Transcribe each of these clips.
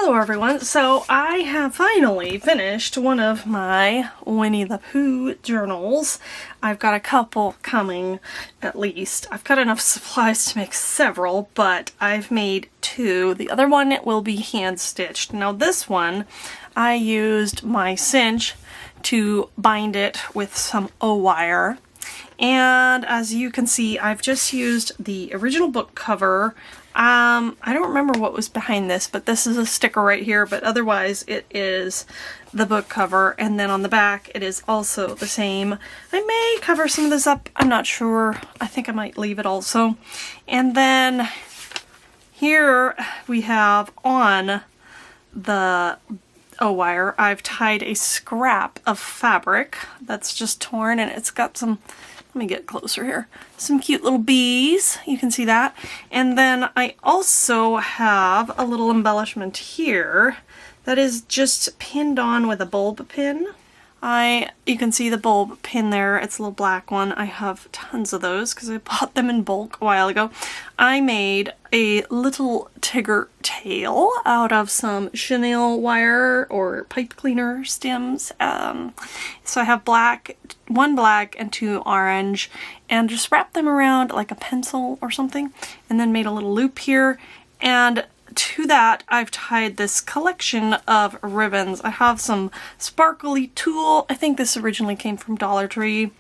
Hello everyone, so I have finally finished one of my Winnie the Pooh journals. I've got a couple coming at least. I've got enough supplies to make several, but I've made two. The other one will be hand stitched. Now this one, I used my Cinch to bind it with some O-wire. And as you can see, I've just used the original book cover. I don't remember what was behind this, but this is a sticker right here, but otherwise it is the book cover, and then on the back it is also the same. I may cover some of this up, I'm not sure. I think I might leave it also. And then here we have on the O-wire, I've tied a scrap of fabric that's just torn, and it's got some, let me get closer here, some cute little bees, you can see that. And then I also have a little embellishment here that is just pinned on with a bulb pin. You can see the bulb pin there, it's a little black one. I have tons of those because I bought them in bulk a while ago. I made a little Tigger tail out of some chenille wire or pipe cleaner stems. So I have one black and two orange, and just wrapped them around like a pencil or something, and then made a little loop here. And to that, I've tied this collection of ribbons. I have some sparkly tulle. I think this originally came from Dollar Tree.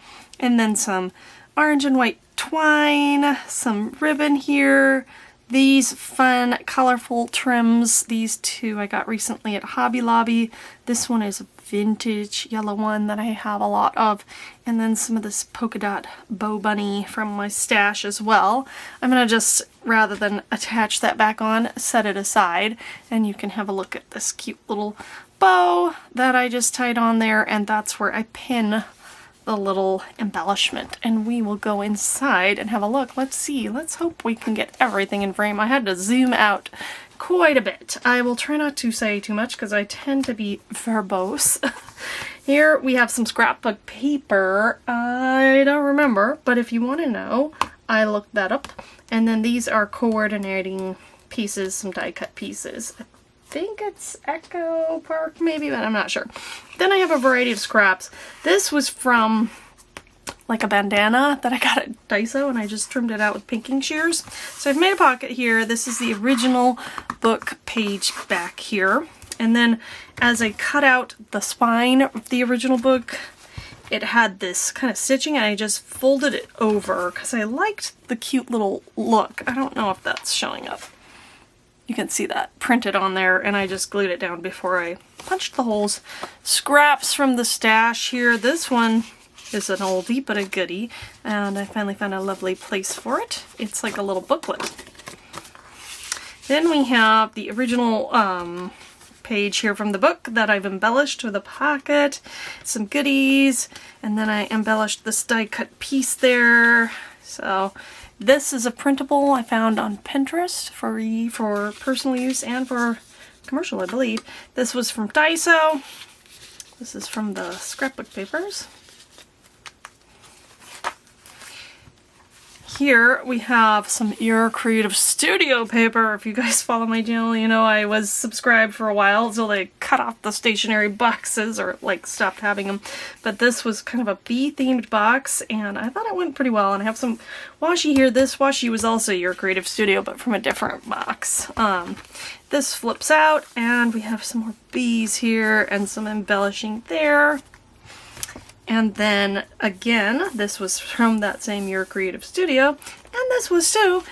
And then some orange and white twine, some ribbon here. These fun, colorful trims. These two I got recently at Hobby Lobby. This one is a vintage yellow one that I have a lot of. And then some of this polka dot bow bunny from my stash as well. I'm going to just, rather than attach that back on, set it aside. And you can have a look at this cute little bow that I just tied on there. And that's where I pin the little embellishment, and we will go inside and have a look. Let's see, let's hope we can get everything in frame. I had to zoom out quite a bit. I will try not to say too much because I tend to be verbose. Here we have some scrapbook paper. I don't remember, but if you want to know, I looked that up. And then these are coordinating pieces, some die cut pieces. I think it's Echo Park maybe, but I'm not sure. Then I have a variety of scraps. This was from like a bandana that I got at Daiso, and I just trimmed it out with pinking shears. So I've made a pocket here. This is the original book page back here. And then as I cut out the spine of the original book, it had this kind of stitching, and I just folded it over because I liked the cute little look. I don't know if that's showing up. You can see that printed on there, and I just glued it down before I punched the holes. Scraps from the stash here. This one is an oldie but a goodie, and I finally found a lovely place for it. It's like a little booklet. Then we have the original page here from the book that I've embellished with a pocket, some goodies, and then I embellished this die cut piece there. So this is a printable I found on Pinterest for personal use and for commercial, I believe. This was from Daiso. This is from the scrapbook papers. Here we have some Your Creative Studio paper. If you guys follow my channel, you know I was subscribed for a while until they cut off the stationery boxes, or like stopped having them. But this was kind of a bee-themed box, and I thought it went pretty well. And I have some washi here. This washi was also Your Creative Studio, but from a different box. This flips out, and we have some more bees here and some embellishing there. And then, again, this was from that same Your Creative Studio, and this was too.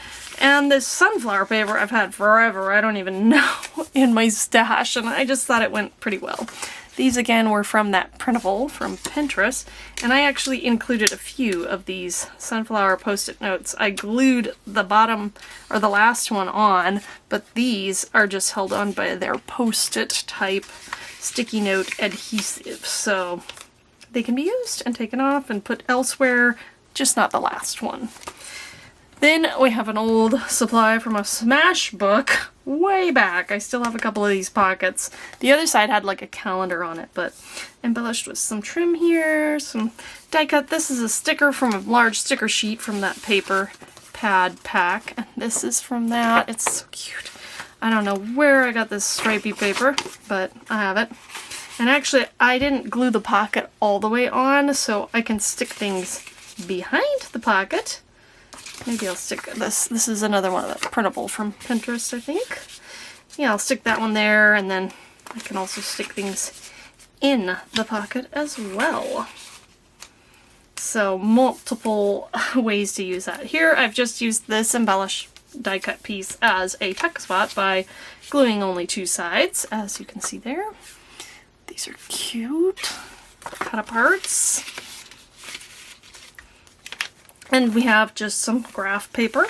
And this sunflower paper I've had forever, I don't even know, in my stash, and I just thought it went pretty well. These, again, were from that printable from Pinterest, and I actually included a few of these sunflower post-it notes. I glued the bottom, or the last one on, but these are just held on by their post-it type sticky note adhesive, so they can be used and taken off and put elsewhere, just not the last one. Then we have an old supply from a Smash book way back. I still have a couple of these pockets. The other side had like a calendar on it, but embellished with some trim here, some die cut. This is a sticker from a large sticker sheet from that paper pad pack, and this is from that. It's so cute. I don't know where I got this stripy paper, but I have it. And actually, I didn't glue the pocket all the way on, so I can stick things behind the pocket. Maybe I'll stick this. This is another one that's printable from Pinterest, I think. Yeah, I'll stick that one there, and then I can also stick things in the pocket as well. So multiple ways to use that. Here I've just used this embellish die cut piece as a tuck spot by gluing only 2 sides, as you can see there. These are cute cut aparts. And we have just some graph paper.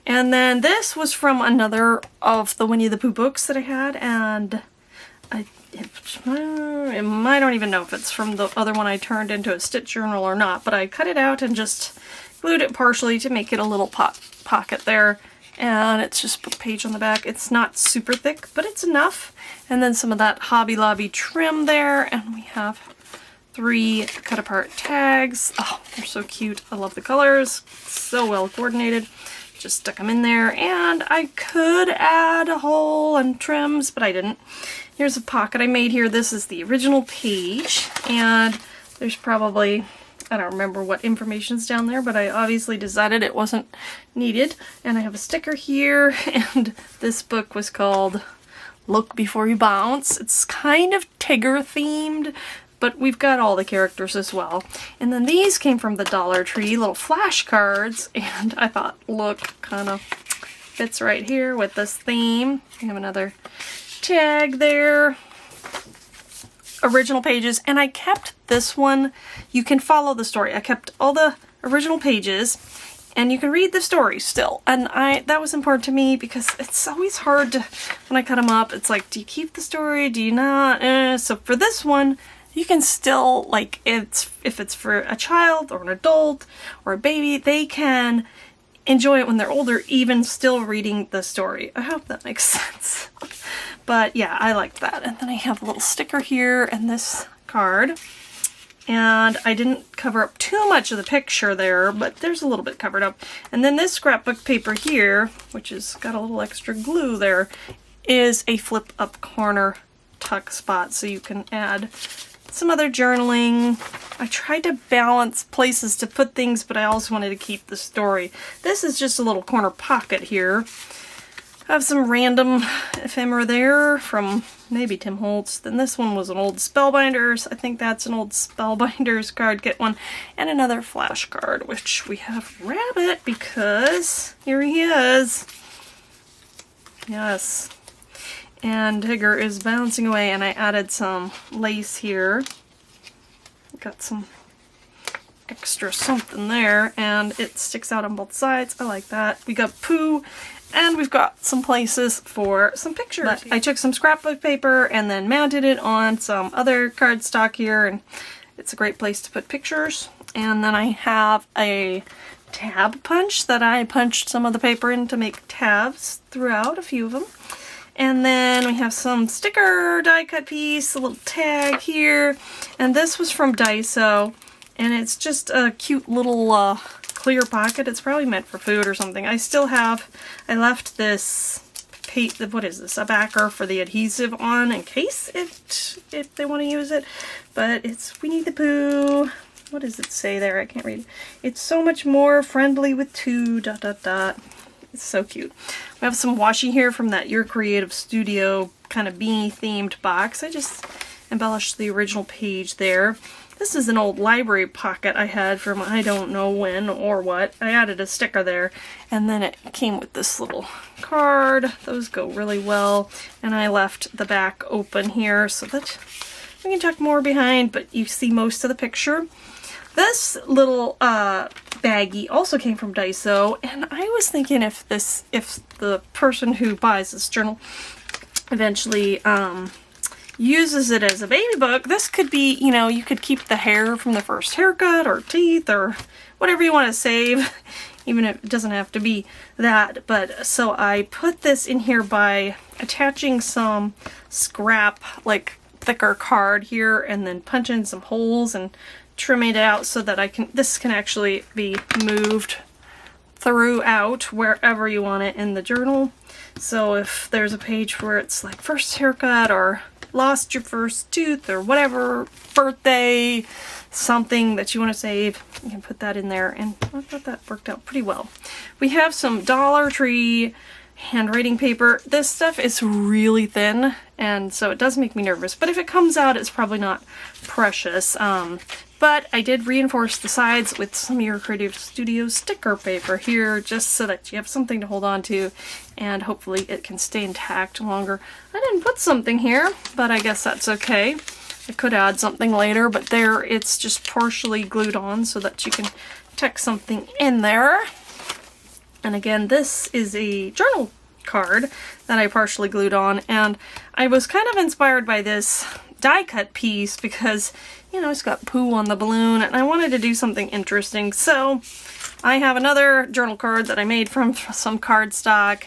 And then this was from another of the Winnie the Pooh books that I had, and I don't even know if it's from the other one I turned into a stitch journal or not, but I cut it out and just glued it partially to make it a little pocket there. And it's just a page on the back. It's not super thick, but it's enough. And then some of that Hobby Lobby trim there, and we have 3 cut apart tags. Oh, they're so cute. I love the colors. So well coordinated. Just stuck them in there, and I could add a hole and trims, but I didn't. Here's a pocket I made here. This is the original page, and there's probably, I don't remember what information's down there, but I obviously decided it wasn't needed. And I have a sticker here, and this book was called Look Before You Bounce. It's kind of Tigger themed, but we've got all the characters as well. And then these came from the Dollar Tree, little flashcards, and I thought, look, kind of fits right here with this theme. We have another tag there. Original pages, and I kept this one. You can follow the story. I kept all the original pages, and you can read the story still. And that was important to me because it's always hard to, when I cut them up, it's like, do you keep the story? Do you not? So for this one, you can still, like, if it's for a child or an adult or a baby, they can enjoy it when they're older, even still reading the story. I hope that makes sense. But yeah, I liked that. And then I have a little sticker here and this card. And I didn't cover up too much of the picture there, but there's a little bit covered up. And then this scrapbook paper here, which has got a little extra glue there, is a flip up corner tuck spot, so you can add some other journaling. I tried to balance places to put things, but I also wanted to keep the story. This is just a little corner pocket here. I have some random ephemera there from maybe Tim Holtz. Then this one was an old Spellbinders. I think that's an old Spellbinders card. Get one. And another flash card, which we have Rabbit because here he is. Yes. And Tigger is bouncing away, and I added some lace here. Got some extra something there, and it sticks out on both sides. I like that. We got Pooh, and we've got some places for some pictures. But I took some scrapbook paper and then mounted it on some other cardstock here, and it's a great place to put pictures. And then I have a tab punch that I punched some of the paper in to make tabs throughout, a few of them. And then we have some sticker die cut piece, a little tag here, and this was from Daiso, and it's just a cute little clear pocket. It's probably meant for food or something. I left this, what is this, a backer for the adhesive on in case if they want to use it, but it's Winnie the Pooh. What does it say there? I can't read. It's so much more friendly with 2... It's so cute. We have some washi here from that Your Creative Studio kind of beanie themed box. I just embellished the original page there. This is an old library pocket I had from I don't know when or what. I added a sticker there, and then it came with this little card. Those go really well, and I left the back open here so that we can tuck more behind, but you see most of the picture. This little baggie also came from Daiso, and I was thinking if the person who buys this journal eventually uses it as a baby book, this could be, you know, you could keep the hair from the first haircut or teeth or whatever you want to save, even if it doesn't have to be that. But so I put this in here by attaching some scrap, like thicker card here, and then punching some holes and trimming it out so that this can actually be moved throughout wherever you want it in the journal. So if there's a page where it's like first haircut or lost your first tooth or whatever, birthday, something that you want to save, you can put that in there, and I thought that worked out pretty well. We have some Dollar Tree handwriting paper. This stuff is really thin, and so it does make me nervous, but if it comes out, it's probably not precious. But I did reinforce the sides with some of your Creative Studio sticker paper here, just so that you have something to hold on to, and hopefully it can stay intact longer. I didn't put something here, but I guess that's okay. I could add something later, but there it's just partially glued on so that you can tuck something in there. And again, this is a journal card that I partially glued on, and I was kind of inspired by this die cut piece because, you know, it's got Pooh on the balloon, and I wanted to do something interesting. So I have another journal card that I made from some cardstock,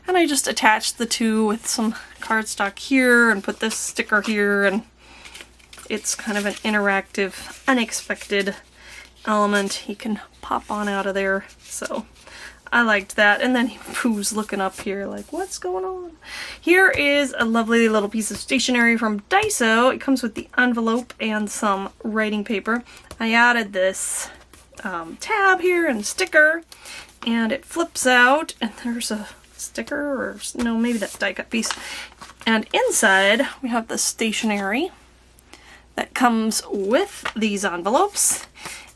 and I just attached the two with some cardstock here and put this sticker here, and it's kind of an interactive, unexpected element. He can pop on out of there, so I liked that. And then Pooh's looking up here like, what's going on? Here is a lovely little piece of stationery from Daiso. It comes with the envelope and some writing paper. I added this tab here and sticker, and it flips out, and there's a sticker, or no, maybe that's die cut piece. And inside we have the stationery that comes with these envelopes,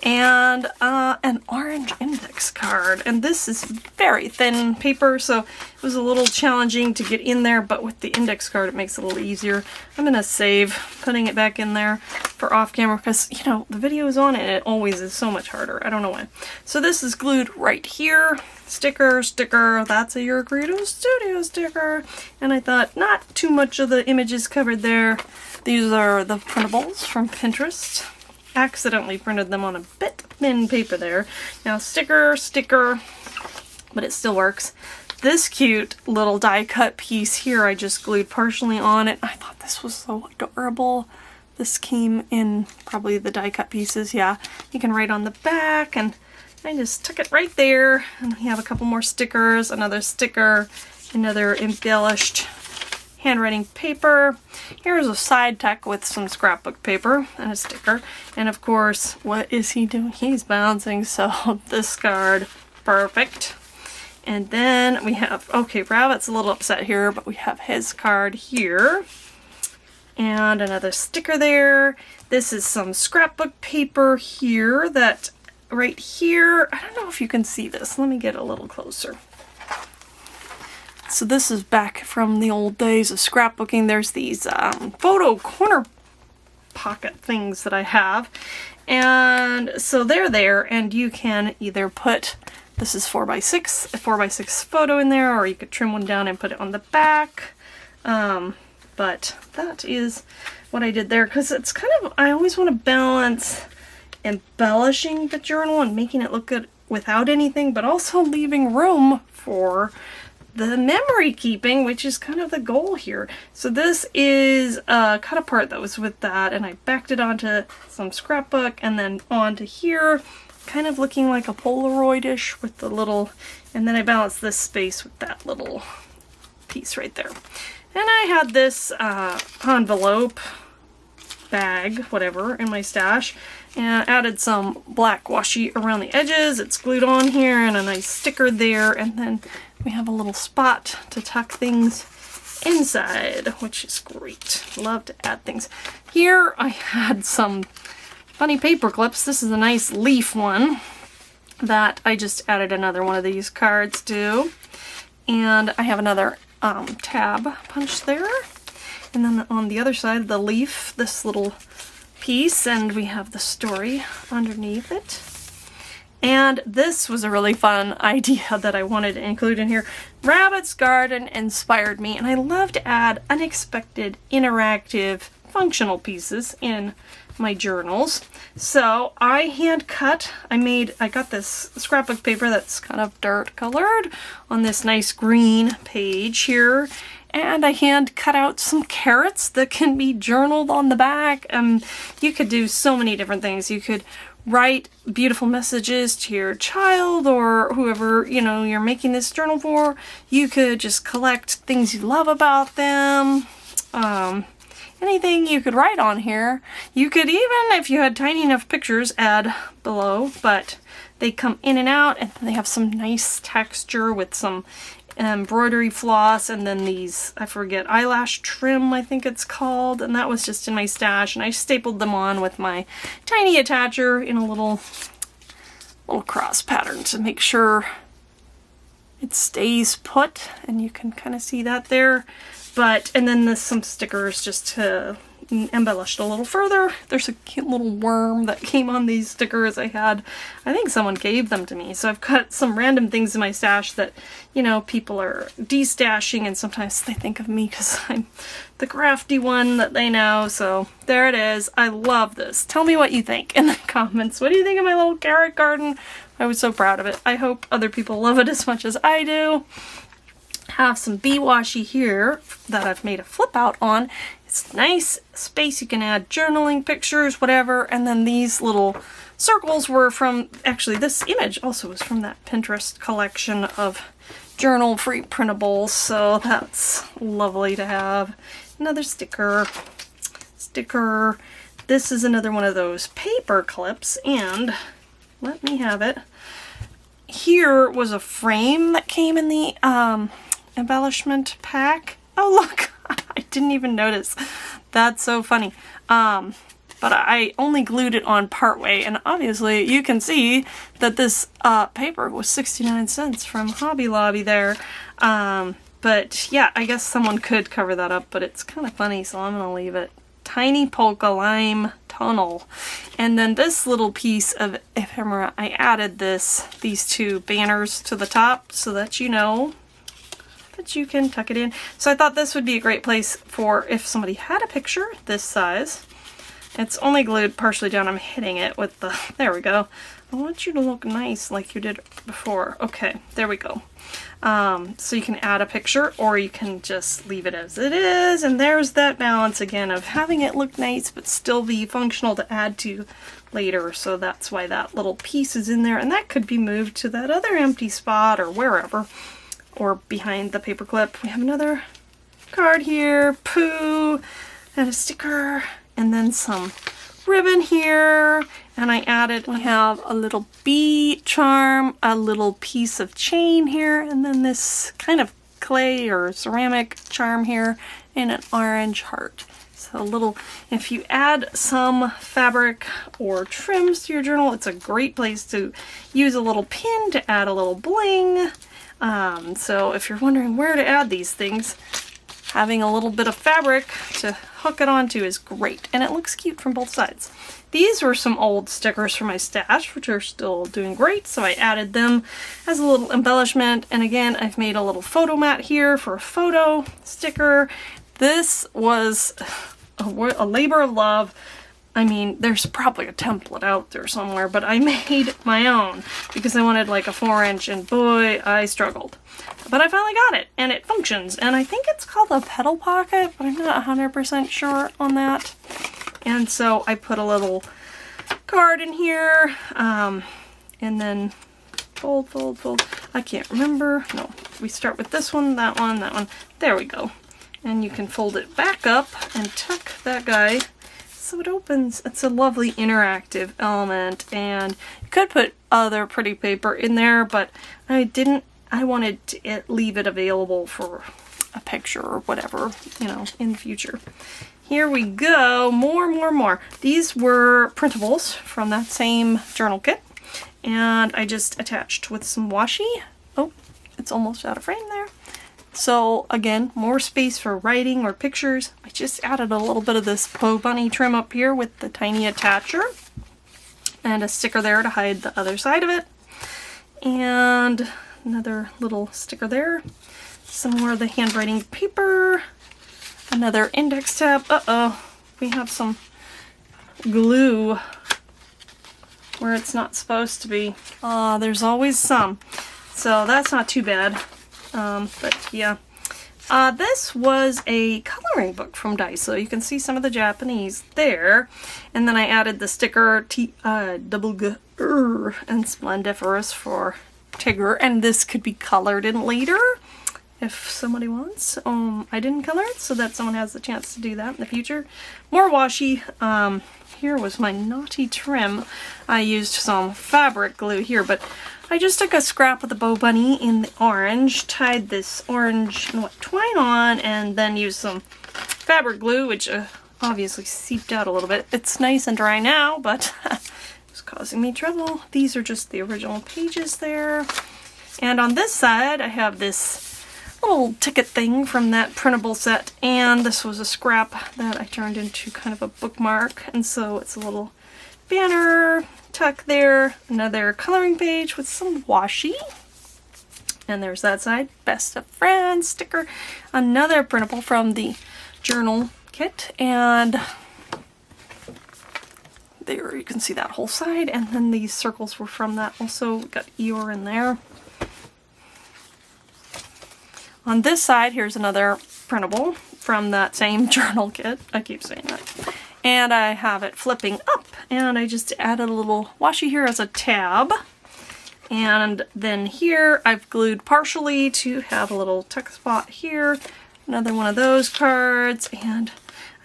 and an orange index card. And this is very thin paper, so it was a little challenging to get in there, but with the index card it makes it a little easier. I'm gonna save putting it back in there for off camera because, you know, the video is on and it always is so much harder. I don't know why. So this is glued right here. Sticker, that's a Your Creative Studio sticker. And I thought not too much of the images covered there. These are the printables from Pinterest. Accidentally printed them on a bit thin paper there. Now sticker, but it still works. This cute little die cut piece here I just glued partially on it. I thought this was so adorable. This came in probably the die cut pieces, yeah. You can write on the back, and I just took it right there. And we have a couple more stickers, another sticker, another embellished handwriting paper. Here's a side tuck with some scrapbook paper and a sticker. And of course, what is he doing? He's bouncing, so this card, perfect. And then we have, okay, Rabbit's a little upset here, but we have his card here. And another sticker there. This is some scrapbook paper here that right here, I don't know if you can see this. Let me get a little closer. So this is back from the old days of scrapbooking. There's these photo corner pocket things that I have. And so they're there, and you can either put, this is 4x6, a 4x6 photo in there, or you could trim one down and put it on the back. But that is what I did there, because it's kind of, I always want to balance embellishing the journal and making it look good without anything, but also leaving room for the memory keeping, which is kind of the goal here. So this is a cut apart that was with that, and I backed it onto some scrapbook and then onto here, kind of looking like a Polaroid-ish with the little, and then I balanced this space with that little piece right there. And I had this envelope, bag, whatever, in my stash, and added some black washi around the edges. It's glued on here, and a nice sticker there, and then we have a little spot to tuck things inside, which is great. Love to add things. Here I had some funny paper clips. This is a nice leaf one that I just added another one of these cards to. And I have another tab punch there. And then on the other side of the leaf, this little piece, and we have the story underneath it. And this was a really fun idea that I wanted to include in here. Rabbit's Garden inspired me, and I love to add unexpected, interactive, functional pieces in my journals. So I hand cut, I got this scrapbook paper that's kind of dirt colored on this nice green page here. And I hand cut out some carrots that can be journaled on the back. You could do so many different things. You could write beautiful messages to your child or whoever, you know, you're making this journal for. You could just collect things you love about them. Anything you could write on here. You could even, if you had tiny enough pictures, add below, but they come in and out, and they have some nice texture with some embroidery floss, and then these, I forget, eyelash trim, I think it's called, and that was just in my stash, and I stapled them on with my tiny attacher in a little cross pattern to make sure it stays put, and you can kind of see that there. But, and then there's some stickers just to embellish it a little further. There's a cute little worm that came on these stickers I had. I think someone gave them to me. So I've got some random things in my stash that, you know, people are de-stashing, and sometimes they think of me because I'm the crafty one that they know. So there it is. I love this. Tell me what you think in the comments. What do you think of my little carrot garden? I was so proud of it. I hope other people love it as much as I do. Have some bee washi here that I've made a flip out on. It's nice space. You can add journaling, pictures, whatever. And then these little circles were from, actually this image also was from that Pinterest collection of journal free printables. So that's lovely to have. Another sticker. This is another one of those paper clips, and let me have it. Here was a frame that came in the embellishment pack. Oh look, I didn't even notice. That's so funny. But I only glued it on partway, and obviously you can see that this paper was 69 cents from Hobby Lobby there. But yeah, I guess someone could cover that up, but it's kind of funny, so I'm gonna leave it. Tiny polka lime tunnel. And then this little piece of ephemera, I added these two banners to the top so that you know that you can tuck it in. So I thought this would be a great place for if somebody had a picture this size. It's only glued partially down. I'm hitting it with the, there we go. I want you to look nice like you did before. Okay, there we go. So you can add a picture, or you can just leave it as it is, and there's that balance again of having it look nice but still be functional to add to later. So that's why that little piece is in there, and that could be moved to that other empty spot or wherever, or behind the paper clip. We have another card here, Pooh, and a sticker, and then some ribbon here, and I added, we have a little bee charm, a little piece of chain here, and then this kind of clay or ceramic charm here, and an orange heart. So a little, if you add some fabric or trims to your journal, it's a great place to use a little pin to add a little bling. So if you're wondering where to add these things, having a little bit of fabric to hook it onto is great, and it looks cute from both sides. These were some old stickers from my stash, which are still doing great, so I added them as a little embellishment. And again, I've made a little photo mat here for a photo sticker. This was a labor of love. I mean, there's probably a template out there somewhere, but I made my own because I wanted like a 4-inch, and boy, I struggled. But I finally got it, and it functions, and I think it's called a pedal pocket, but I'm not 100% sure on that. And so I put a little card in here, and then fold, fold, fold. I can't remember. No, we start with this one, that one, that one. There we go. And you can fold it back up and tuck that guy so it opens. It's a lovely interactive element, and you could put other pretty paper in there, but I didn't. I wanted to leave it available for a picture or whatever, you know, in the future. Here we go, more. These were printables from that same journal kit, and I just attached with some washi. Oh, it's almost out of frame there. So again, more space for writing or pictures. I just added a little bit of this Poe Bunny trim up here with the tiny attacher, and a sticker there to hide the other side of it, and another little sticker there. Some more of the handwriting paper. Another index tab. Uh-oh, we have some glue where it's not supposed to be. There's always some. So that's not too bad. But yeah, This was a coloring book from Daiso. You can see some of the Japanese there. And then I added the sticker double G and splendiferous for Tigger. And this could be colored in later if somebody wants. I didn't color it, so that someone has the chance to do that in the future. More washi. Here was my naughty trim. I used some fabric glue here, but I just took a scrap of the Bow Bunny in the orange, tied this orange twine on, and then used some fabric glue, which obviously seeped out a little bit. It's nice and dry now, but it's causing me trouble. These are just the original pages there. And on this side, I have this little ticket thing from that printable set, and this was a scrap that I turned into kind of a bookmark, and so it's a little banner tuck there, another coloring page with some washi, and there's that side, best of friends sticker, another printable from the journal kit, and there you can see that whole side, and then these circles were from that also, got Eeyore in there. On this side, here's another printable from that same journal kit. I keep saying that. And I have it flipping up. And I just added a little washi here as a tab. And then here, I've glued partially to have a little tuck spot here. Another one of those cards. And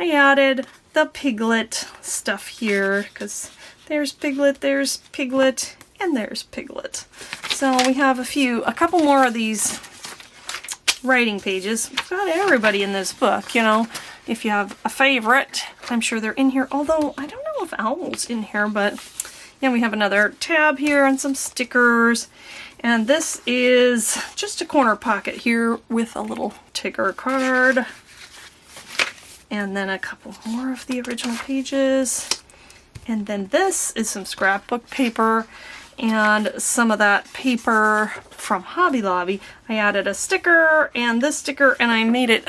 I added the Piglet stuff here. Because there's Piglet, and there's Piglet. So we have a couple more of these writing pages. We've got everybody in this book, you know. If you have a favorite, I'm sure they're in here. Although, I don't know if Owl's in here, but yeah, we have another tab here and some stickers. And this is just a corner pocket here with a little Tigger card. And then a couple more of the original pages. And then this is some scrapbook paper. And some of that paper from Hobby Lobby. I added a sticker and this sticker, and I made it,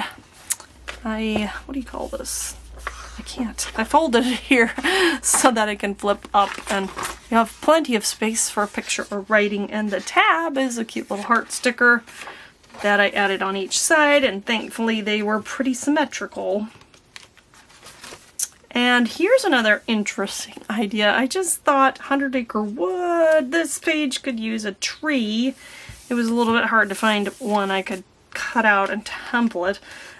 what do you call this? I folded it here so that it can flip up, and you have plenty of space for a picture or writing, and the tab is a cute little heart sticker that I added on each side, and thankfully they were pretty symmetrical. And here's another interesting idea. I just thought 100 Acre Wood, this page could use a tree. It was a little bit hard to find one I could cut out and template.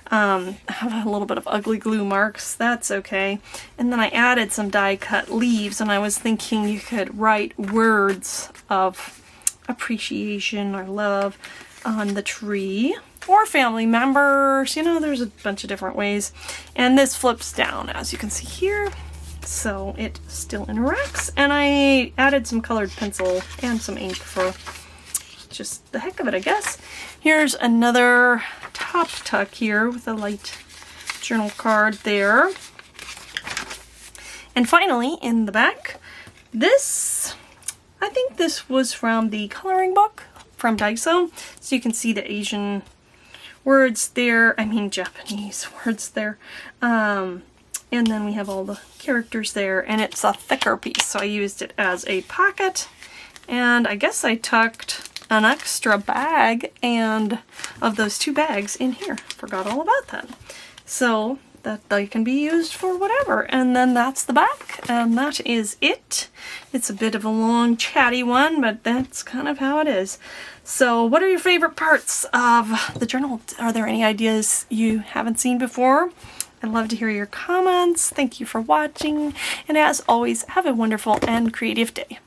I have a little bit of ugly glue marks, that's okay. And then I added some die cut leaves, and I was thinking you could write words of appreciation or love on the tree. Or family members, you know, there's a bunch of different ways. And this flips down, as you can see here, so it still interacts. And I added some colored pencil and some ink for just the heck of it, I guess. Here's another top tuck here with a light journal card there. And finally, in the back, this, I think this was from the coloring book from Daiso. So you can see the Asian words there, Japanese words there, and then we have all the characters there, and it's a thicker piece, so I used it as a pocket, and I guess I tucked an extra bag and of those 2 bags in here. Forgot all about that. So that they can be used for whatever, and then that's the back, and that is it. It's a bit of a long chatty one, but that's kind of how it is. So what are your favorite parts of the journal? Are there any ideas you haven't seen before? I'd love to hear your comments. Thank you for watching, and as always, have a wonderful and creative day.